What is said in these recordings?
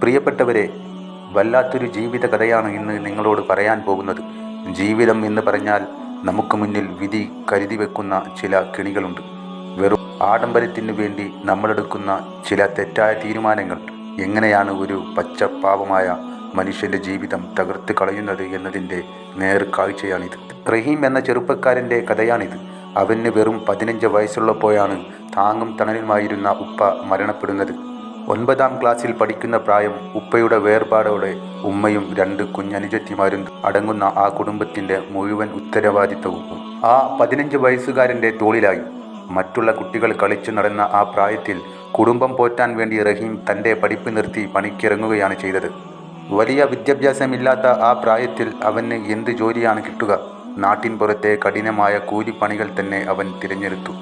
പ്രിയപ്പെട്ടവരെ, വല്ലാത്തൊരു ജീവിത കഥയാണ് ഇന്ന് നിങ്ങളോട് പറയാൻ പോകുന്നത്. ജീവിതം എന്ന് പറഞ്ഞാൽ നമുക്ക് മുന്നിൽ വിധി കരുതി വെക്കുന്ന ചില കെണികളുണ്ട്. വെറും ആഡംബരത്തിനു വേണ്ടി നമ്മളെടുക്കുന്ന ചില തെറ്റായ തീരുമാനങ്ങൾ എങ്ങനെയാണ് ഒരു പച്ചപ്പാവമായ മനുഷ്യൻ്റെ ജീവിതം തകർത്ത് കളയുന്നത് എന്നതിൻ്റെ നേർക്കാഴ്ചയാണിത്. റഹീം എന്ന ചെറുപ്പക്കാരൻ്റെ കഥയാണിത്. അവന് വെറും 15 വയസ്സുള്ളപ്പോഴാണ് താങ്ങും തണലുമായിരുന്ന ഉപ്പ മരണപ്പെടുന്നത്. 9ാം ക്ലാസ്സിൽ പഠിക്കുന്ന പ്രായം. ഉപ്പയുടെ വേർപാടോടെ ഉമ്മയും 2 കുഞ്ഞനുജത്തിമാരും അടങ്ങുന്ന ആ കുടുംബത്തിൻ്റെ മുഴുവൻ ഉത്തരവാദിത്തവും ആ 15 വയസ്സുകാരൻ്റെ തോളിലായി. മറ്റുള്ള കുട്ടികൾ കളിച്ചു നടന്ന ആ പ്രായത്തിൽ കുടുംബം പോറ്റാൻ വേണ്ടി റഹീം തൻ്റെ പഠിപ്പ് നിർത്തി പണിക്കിറങ്ങുകയാണ് ചെയ്തത്. വലിയ വിദ്യാഭ്യാസമില്ലാത്ത ആ പ്രായത്തിൽ അവന് എന്ത് ജോലിയാണ് കിട്ടുക? നാട്ടിൻ പുറത്തെ കഠിനമായ കൂലിപ്പണികൾ തന്നെ അവൻ തിരഞ്ഞെടുത്തു.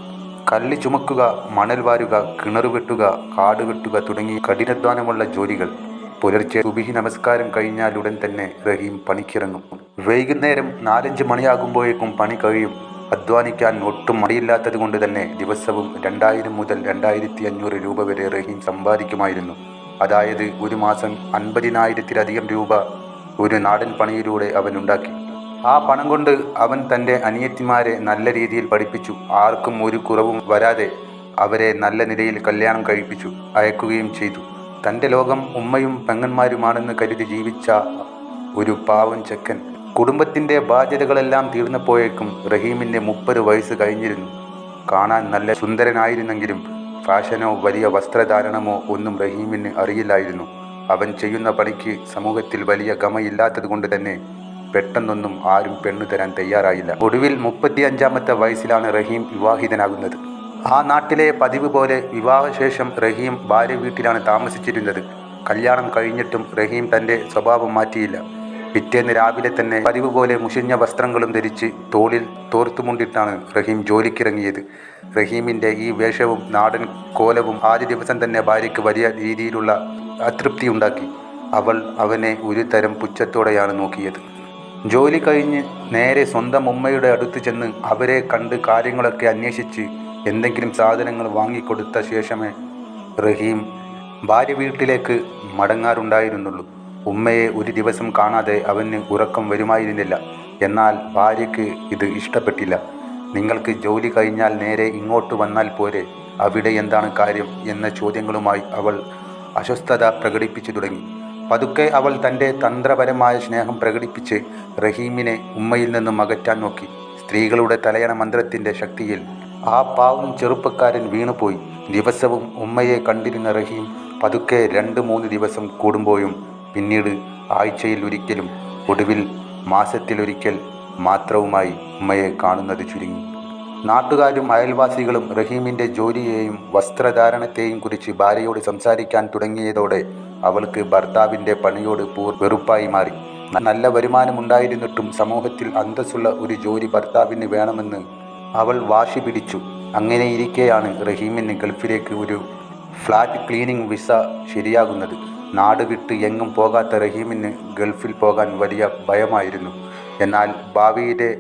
കല്ല് ചുമക്കുക, മണൽ വാരുക, കിണറ് വെട്ടുക, കാട് വെട്ടുക തുടങ്ങി കഠിനാധ്വാനമുള്ള ജോലികൾ. പുലർച്ചെ സുബഹി നമസ്കാരം കഴിഞ്ഞാലുടൻ തന്നെ റഹീം പണിക്കിറങ്ങും. വൈകുന്നേരം 4-5 മണിയാകുമ്പോഴേക്കും പണി കഴിയും. അധ്വാനിക്കാൻ ഒട്ടും മടിയില്ലാത്തത് കൊണ്ട് തന്നെ ദിവസവും 2000 മുതൽ 2500 രൂപ വരെ റഹീം സമ്പാദിക്കുമായിരുന്നു. അതായത് ഒരു മാസം 50,000-ലധികം രൂപ ഒരു നാടൻ പണിയിലൂടെ അവൻ ഉണ്ടാക്കി. ആ പണം കൊണ്ട് അവൻ തൻ്റെ അനിയത്തിമാരെ നല്ല രീതിയിൽ പഠിപ്പിച്ചു. ആർക്കും ഒരു കുറവും വരാതെ അവരെ നല്ല നിലയിൽ കല്യാണം കഴിപ്പിച്ചു അയക്കുകയും ചെയ്തു. തൻ്റെ ലോകം ഉമ്മയും പെങ്ങന്മാരുമാണെന്ന് കരുതി ജീവിച്ച ഒരു പാവം ചെക്കൻ. കുടുംബത്തിൻ്റെ ബാധ്യതകളെല്ലാം തീർന്നപ്പോഴേക്കും റഹീമിൻ്റെ 30 വയസ്സ് കഴിഞ്ഞിരുന്നു. കാണാൻ നല്ല സുന്ദരനായിരുന്നെങ്കിലും ഫാഷനോ വലിയ വസ്ത്രധാരണമോ ഒന്നും റഹീമിന് അറിയില്ലായിരുന്നു. അവൻ ചെയ്യുന്ന പണിക്ക് സമൂഹത്തിൽ വലിയ ഗമയില്ലാത്തത് കൊണ്ട് തന്നെ പെട്ടെന്നൊന്നും ആരും പെണ്ണു തരാൻ തയ്യാറായില്ല. ഒടുവിൽ 35ാമത്തെ വയസ്സിലാണ് റഹീം വിവാഹിതനാകുന്നത്. ആ നാട്ടിലെ പതിവ് പോലെ വിവാഹശേഷം റഹീം ഭാര്യ വീട്ടിലാണ് താമസിച്ചിരുന്നത്. കല്യാണം കഴിഞ്ഞിട്ടും റഹീം തൻ്റെ സ്വഭാവം മാറ്റിയില്ല. പിറ്റേന്ന് രാവിലെ തന്നെ പതിവ് പോലെ മുഷിഞ്ഞ വസ്ത്രങ്ങളും ധരിച്ച് തോളിൽ തോർത്തുമുണ്ടിട്ടാണ് റഹീം ജോലിക്കിറങ്ങിയത്. റഹീമിൻ്റെ ഈ വേഷവും നാടൻ കോലവും ആദ്യ ദിവസം തന്നെ ഭാര്യയ്ക്ക് വലിയ രീതിയിലുള്ള അതൃപ്തി ഉണ്ടാക്കി. അവൾ അവനെ ഒരു തരം പുച്ഛത്തോടെയാണ് നോക്കിയത്. ജോലി കഴിഞ്ഞ് നേരെ സ്വന്തം ഉമ്മയുടെ അടുത്ത് ചെന്ന് അവരെ കണ്ട് കാര്യങ്ങളൊക്കെ അന്വേഷിച്ച് എന്തെങ്കിലും സാധനങ്ങൾ വാങ്ങിക്കൊടുത്ത ശേഷമേ റഹീം ഭാര്യ വീട്ടിലേക്ക് മടങ്ങാറുണ്ടായിരുന്നുള്ളൂ. ഉമ്മയെ ഒരു ദിവസം കാണാതെ അവന് ഉറക്കം വരുമായിരുന്നില്ല. എന്നാൽ ഭാര്യയ്ക്ക് ഇത് ഇഷ്ടപ്പെട്ടില്ല. നിങ്ങൾക്ക് ജോലി കഴിഞ്ഞാൽ നേരെ ഇങ്ങോട്ട് വന്നാൽ പോരെ, അവിടെ എന്താണ് കാര്യം എന്ന ചോദ്യങ്ങളുമായി അവൾ അസ്വസ്ഥത പ്രകടിപ്പിച്ചു തുടങ്ങി. പതുക്കെ അവൾ തൻ്റെ തന്ത്രപരമായ സ്നേഹം പ്രകടിപ്പിച്ച് റഹീമിനെ ഉമ്മയിൽ നിന്നും അകറ്റാൻ നോക്കി. സ്ത്രീകളുടെ തലയണ മന്ത്രത്തിൻ്റെ ശക്തിയിൽ ആ പാവം ചെറുപ്പക്കാരൻ വീണുപോയി. ദിവസവും ഉമ്മയെ കണ്ടിരുന്ന റഹീം പതുക്കെ 2-3 ദിവസം കൂടുമ്പോഴും പിന്നീട് ആഴ്ചയിൽ ഒരിക്കലും ഒടുവിൽ മാസത്തിലൊരിക്കൽ മാത്രവുമായി ഉമ്മയെ കാണുന്നത് ചുരുങ്ങി. നാട്ടുകാരും അയൽവാസികളും റഹീമിൻ്റെ ജോലിയെയും വസ്ത്രധാരണത്തെയും കുറിച്ച് ഭാര്യയോട് സംസാരിക്കാൻ തുടങ്ങിയതോടെ അവൾക്ക് ഭർത്താവിൻ്റെ പണിയോട് വെറുപ്പായി മാറി. നല്ല വരുമാനമുണ്ടായിരുന്നിട്ടും സമൂഹത്തിൽ അന്തസ്സുള്ള ഒരു ജോലി ഭർത്താവിന് വേണമെന്ന് അവൾ വാശി പിടിച്ചു. അങ്ങനെയിരിക്കെയാണ് റഹീമിന് ഗൾഫിലേക്ക് ഒരു ഫ്ലാറ്റ് ക്ലീനിങ് വിസ ശരിയാകുന്നത്. നാട് വിട്ട് എങ്ങും പോകാത്ത റഹീമിന് ഗൾഫിൽ പോകാൻ വലിയ ഭയമായിരുന്നു. എന്നാൽ ഭാവിയിലെ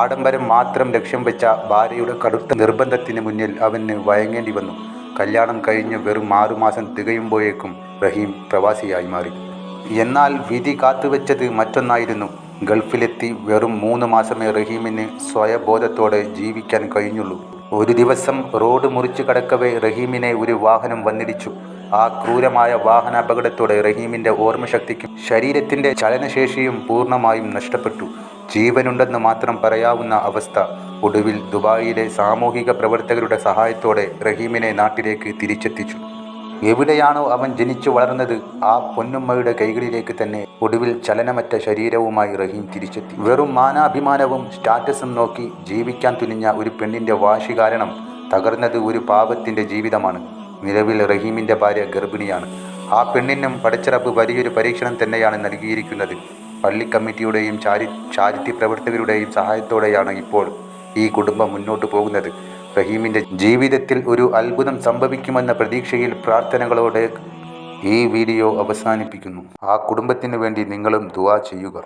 ആഡംബരം മാത്രം ലക്ഷ്യം വെച്ച ഭാര്യയുടെ കടുത്ത നിർബന്ധത്തിന് മുന്നിൽ അവന് വഴങ്ങേണ്ടി വന്നു. കല്യാണം കഴിഞ്ഞ് വെറും 6 മാസം തികയുമ്പോഴേക്കും റഹീം പ്രവാസിയായി മാറി. എന്നാൽ വിധി കാത്തുവെച്ചത് മറ്റൊന്നായിരുന്നു. ഗൾഫിലെത്തി വെറും 3 മാസമേ റഹീമിന് സ്വയബോധത്തോടെ ജീവിക്കാൻ കഴിഞ്ഞുള്ളൂ. ഒരു ദിവസം റോഡ് മുറിച്ചു കടക്കവേ റഹീമിനെ ഒരു വാഹനം വന്നിടിച്ചു. ആ ക്രൂരമായ വാഹനാപകടത്തോടെ റഹീമിൻ്റെ ഓർമ്മശക്തിക്കും ശരീരത്തിൻ്റെ ചലനശേഷിയും പൂർണ്ണമായും നഷ്ടപ്പെട്ടു. ജീവനുണ്ടെന്ന് മാത്രം പറയാവുന്ന അവസ്ഥ. ഒടുവിൽ ദുബായിലെ സാമൂഹിക പ്രവർത്തകരുടെ സഹായത്തോടെ റഹീമിനെ നാട്ടിലേക്ക് തിരിച്ചെത്തിച്ചു. എവിടെയാണോ അവൻ ജനിച്ചു വളർന്നത് ആ പൊന്നുമ്മയുടെ കൈകളിലേക്ക് തന്നെ ഒടുവിൽ ചലനമറ്റ ശരീരവുമായി റഹീം തിരിച്ചെത്തി. വെറും മാനാഭിമാനവും സ്റ്റാറ്റസും നോക്കി ജീവിക്കാൻ തുനിഞ്ഞ ഒരു പെണ്ണിൻ്റെ വാശി കാരണം തകർന്നത് ഒരു പാവത്തിൻ്റെ ജീവിതമാണ്. നിലവിൽ റഹീമിൻ്റെ ഭാര്യ ഗർഭിണിയാണ്. ആ പെണ്ണിനും പടച്ചിറപ്പ് വലിയൊരു പരീക്ഷണം തന്നെയാണ് നൽകിയിരിക്കുന്നത്. പള്ളി കമ്മിറ്റിയുടെയും ചാരിറ്റി പ്രവർത്തകരുടെയും സഹായത്തോടെയാണ് ഇപ്പോൾ ഈ കുടുംബം മുന്നോട്ട് പോകുന്നത്. റഹീമിൻ്റെ ജീവിതത്തിൽ ഒരു അത്ഭുതം സംഭവിക്കുമെന്ന പ്രതീക്ഷയിൽ പ്രാർത്ഥനകളോടെ ഈ വീഡിയോ അവസാനിപ്പിക്കുന്നു. ആ കുടുംബത്തിന് വേണ്ടി നിങ്ങളും ദുആ ചെയ്യുക.